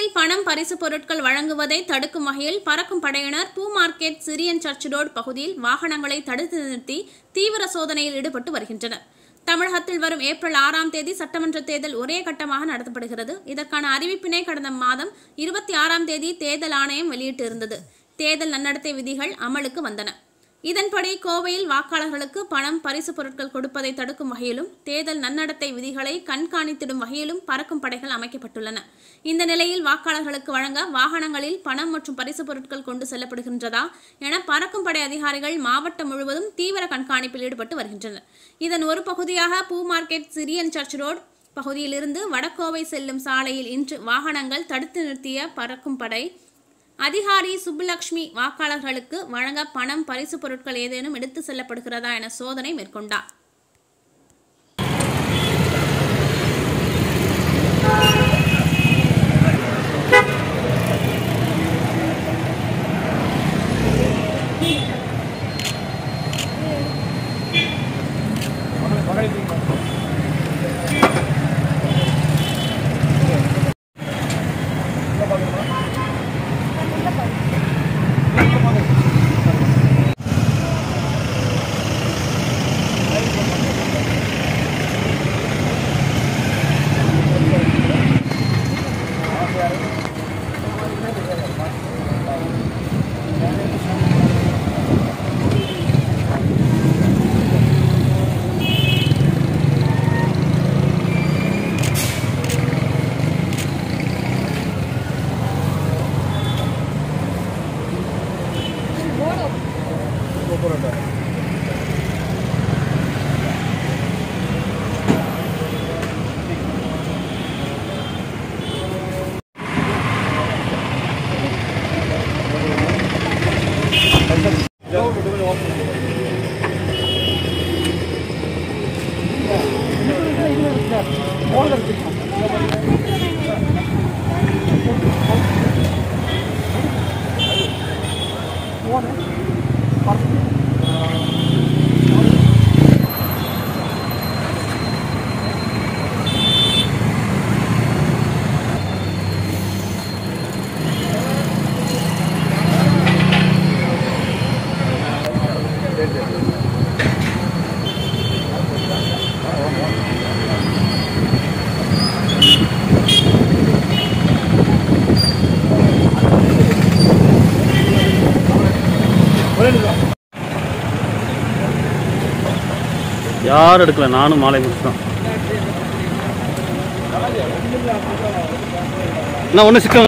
கோவையில் பணம் பரிசு பொருட்கள் வழங்குவதை தடுக்கும் வகையில் பறக்கும் படையினர் பூ மார்க்கெட் சிரியன் சர்ச் ரோடு பகுதியில் வாகனங்களை தடுத்து நிறுத்தி தீவிர சோதனையில் ஈடுபட்டு வருகின்றனர். தமிழகத்தில் வரும் ஏப்ரல் 6ஆம் தேதி சட்டமன்ற தேர்தல் ஒரே கட்டமாக நடத்தப்படுகிறது. இதற்கான அறிவிப்பினை கடந்த மாதம் 26ஆம் தேதி தேர்தல் ஆணையம் வெளியிட்டிருந்தது. தேர்தல் நன்னடத்தை விதிகள் அமலுக்கு வந்தன. இதன்படி கோவையில் வாக்காளர்களுக்கு பணம் பரிசு பொருட்கள் கொடுப்பதை தடுக்கும் வகையிலும் தேர்தல் நன்னடத்தை விதிகளை கண்காணித்திடும் வகையிலும் பறக்கும் படைகள் அமைக்கப்பட்டுள்ளன. இந்த நிலையில் வாக்காளர்களுக்கு வழங்க வாகனங்களில் பணம் மற்றும் பரிசு பொருட்கள் கொண்டு செல்லப்படுகின்றதா என பறக்கும் படை அதிகாரிகள் மாவட்டம் முழுவதும் தீவிர கண்காணிப்பில் ஈடுபட்டு வருகின்றனர். இதன் ஒரு பகுதியாக பூ மார்க்கெட் சிரியன் சர்ச் ரோடு பகுதியிலிருந்து வடகோவை செல்லும் சாலையில் இன்று வாகனங்கள் தடுத்து நிறுத்திய பறக்கும் படை அதிகாரி சுப்புலட்சுமி வாக்காளர்களுக்கு வழங்க பணம் பரிசு பொருட்கள் ஏதேனும் எடுத்து செல்லப்படுகிறதா என சோதனை மேற்கொண்டார். யாரும் எடுக்கல, நானும் மாலை முடிச்சுதான். என்ன ஒன்று சிக்கல்